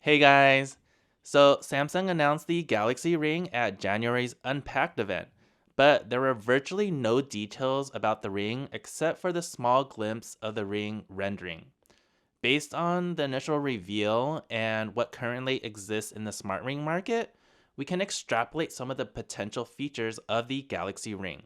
Hey guys! So, Samsung announced the Galaxy Ring at January's Unpacked event, but there were virtually no details about the ring except for the small glimpse of the ring rendering. Based on the initial reveal and what currently exists in the smart ring market, we can extrapolate some of the potential features of the Galaxy Ring.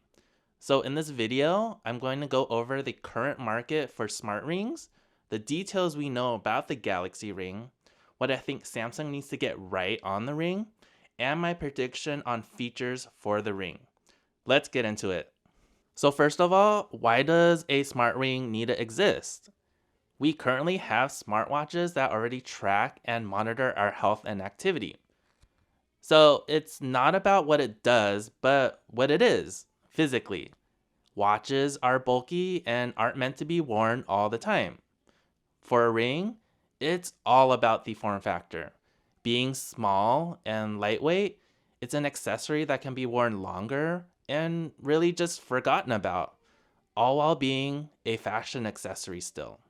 So, in this video, I'm going to go over the current market for smart rings, the details we know about the Galaxy Ring, what I think Samsung needs to get right on the ring, and my prediction on features for the ring. Let's get into it. So, first of all, why does a smart ring need to exist? We currently have smartwatches that already track and monitor our health and activity. So, it's not about what it does, but what it is physically. Watches are bulky and aren't meant to be worn all the time. For a ring, it's all about the form factor. Being small and lightweight, it's an accessory that can be worn longer and really just forgotten about, all while being a fashion accessory still.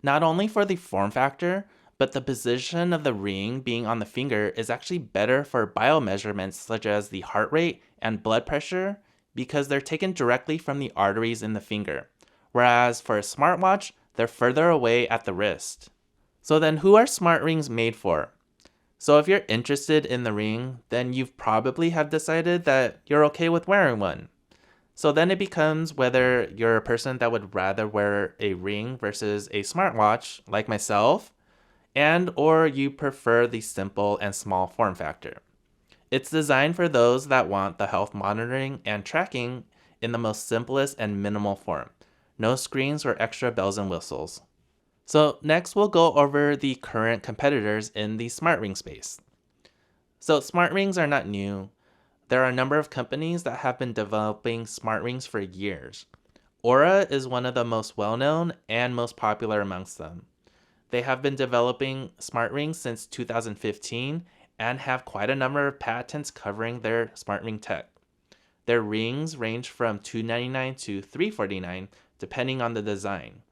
Not only for the form factor, but the position of the ring being on the finger is actually better for biomeasurements such as the heart rate and blood pressure because they're taken directly from the arteries in the finger, whereas for a smartwatch, they're further away at the wrist. So then who are smart rings made for? So if you're interested in the ring, then you've probably have decided that you're okay with wearing one. So then it becomes whether you're a person that would rather wear a ring versus a smartwatch, like myself, and or you prefer the simple and small form factor. It's designed for those that want the health monitoring and tracking in the most simplest and minimal form. No screens or extra bells and whistles. So next we'll go over the current competitors in the smart ring space. So smart rings are not new. There are a number of companies that have been developing smart rings for years. Oura is one of the most well-known and most popular amongst them. They have been developing smart rings since 2015 and have quite a number of patents covering their smart ring tech. Their rings range from $299 to $349 depending on the design.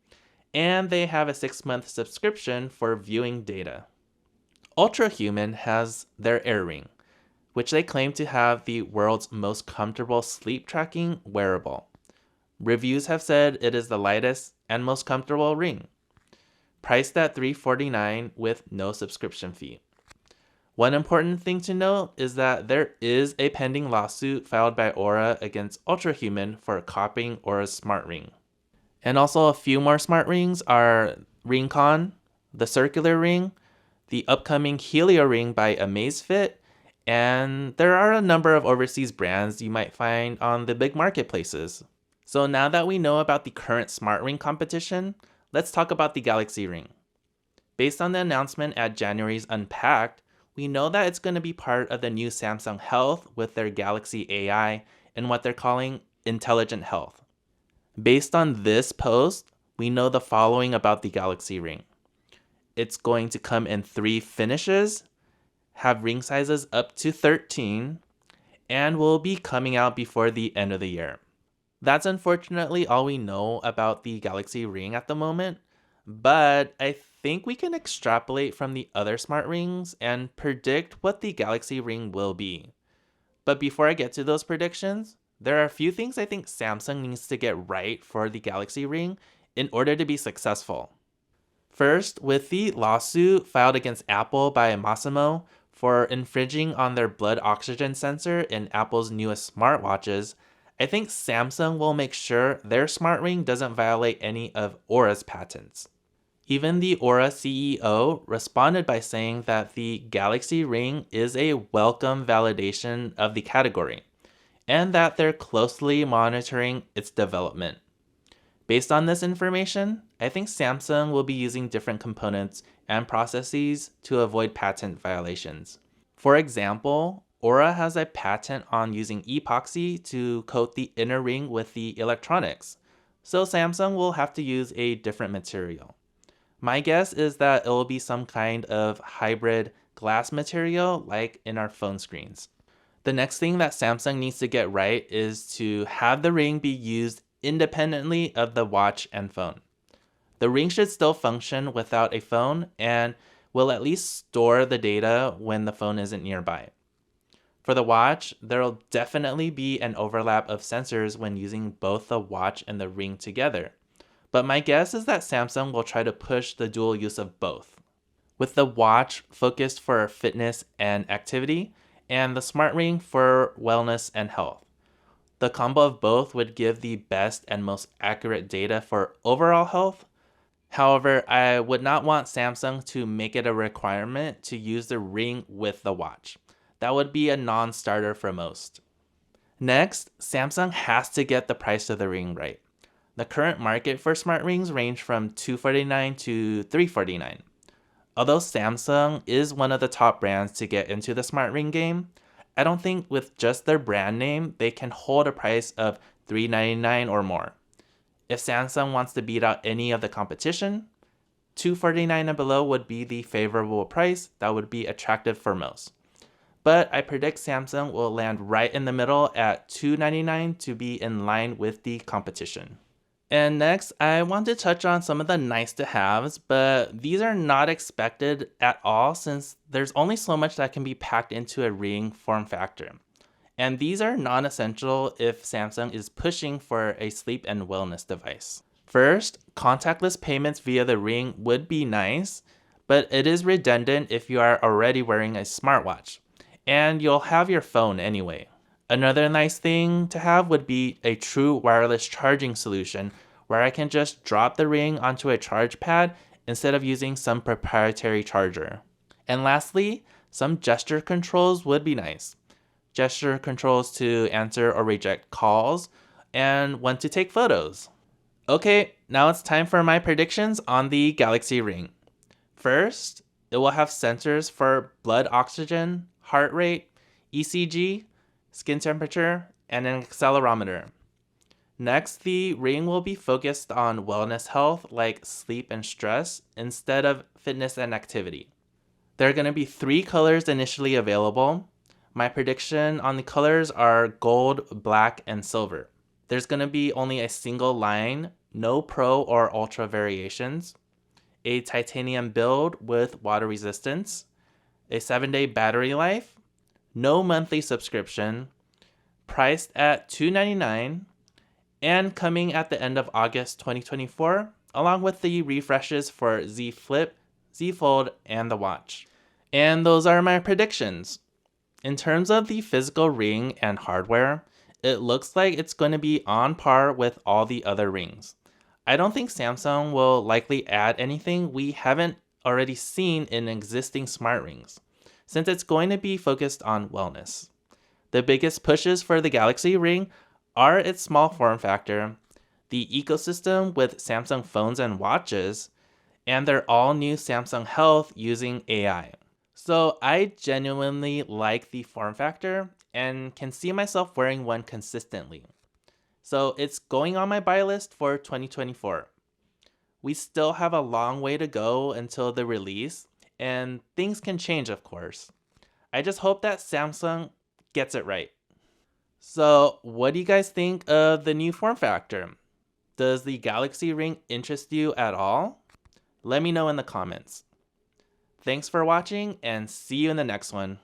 And they have a 6-month subscription for viewing data. Ultrahuman has their Air Ring, which they claim to have the world's most comfortable sleep tracking wearable. Reviews have said it is the lightest and most comfortable ring, priced at $349 with no subscription fee. One important thing to note is that there is a pending lawsuit filed by Oura against Ultrahuman for copying Oura's smart ring. And also a few more smart rings are RingCon, the circular ring, the upcoming Helio ring by Amazfit, and there are a number of overseas brands you might find on the big marketplaces. So now that we know about the current smart ring competition, let's talk about the Galaxy Ring. Based on the announcement at January's Unpacked, we know that it's going to be part of the new Samsung Health with their Galaxy AI and what they're calling intelligent health. Based on this post, we know the following about the Galaxy Ring. It's going to come in 3 finishes, have ring sizes up to 13, and will be coming out before the end of the year. That's unfortunately all we know about the Galaxy Ring at the moment, but I think we can extrapolate from the other smart rings and predict what the Galaxy Ring will be. But before I get to those predictions, there are a few things I think Samsung needs to get right for the Galaxy Ring in order to be successful. First, with the lawsuit filed against Apple by Massimo for infringing on their blood oxygen sensor in Apple's newest smartwatches, I think Samsung will make sure their smart ring doesn't violate any of Aura's patents. Even the Oura CEO responded by saying that the Galaxy Ring is a welcome validation of the category, and that they're closely monitoring its development. Based on this information, I think Samsung will be using different components and processes to avoid patent violations. For example, Oura has a patent on using epoxy to coat the inner ring with the electronics, so Samsung will have to use a different material. My guess is that it will be some kind of hybrid glass material like in our phone screens. The next thing that Samsung needs to get right is to have the ring be used independently of the watch and phone. The ring should still function without a phone, and will at least store the data when the phone isn't nearby. For the watch, there'll definitely be an overlap of sensors when using both the watch and the ring together. But my guess is that Samsung will try to push the dual use of both, with the watch focused for fitness and activity, and the smart ring for wellness and health. The combo of both would give the best and most accurate data for overall health. However, I would not want Samsung to make it a requirement to use the ring with the watch. That would be a non-starter for most. Next, Samsung has to get the price of the ring right. The current market for smart rings range from $249 to $349. Although Samsung is one of the top brands to get into the smart ring game, I don't think with just their brand name they can hold a price of $399 or more. If Samsung wants to beat out any of the competition, $249 and below would be the favorable price that would be attractive for most. But I predict Samsung will land right in the middle at $299 to be in line with the competition. And next, I want to touch on some of the nice to haves, but these are not expected at all since there's only so much that can be packed into a ring form factor. And these are non-essential if Samsung is pushing for a sleep and wellness device. First, contactless payments via the ring would be nice, but it is redundant if you are already wearing a smartwatch, and you'll have your phone anyway. Another nice thing to have would be a true wireless charging solution where I can just drop the ring onto a charge pad instead of using some proprietary charger. And lastly, some gesture controls would be nice. Gesture controls to answer or reject calls, and when to take photos. Okay, now it's time for my predictions on the Galaxy Ring. First, it will have sensors for blood oxygen, heart rate, ECG, skin temperature, and an accelerometer. Next, the ring will be focused on wellness health like sleep and stress instead of fitness and activity. There are going to be 3 colors initially available. My prediction on the colors are gold, black, and silver. There's going to be only a single line, no pro or ultra variations, a titanium build with water resistance, a 7-day battery life, no monthly subscription, priced at $299, and coming at the end of August 2024, along with the refreshes for Z Flip, Z Fold, and the watch. And those are my predictions. In terms of the physical ring and hardware, it looks like it's going to be on par with all the other rings. I don't think Samsung will likely add anything we haven't already seen in existing smart rings, since it's going to be focused on wellness. The biggest pushes for the Galaxy Ring are its small form factor, the ecosystem with Samsung phones and watches, and their all-new Samsung Health using AI. So I genuinely like the form factor and can see myself wearing one consistently. So it's going on my buy list for 2024. We still have a long way to go until the release, and things can change, of course. I just hope that Samsung gets it right. So, what do you guys think of the new form factor? Does the Galaxy Ring interest you at all? Let me know in the comments. Thanks for watching, and see you in the next one.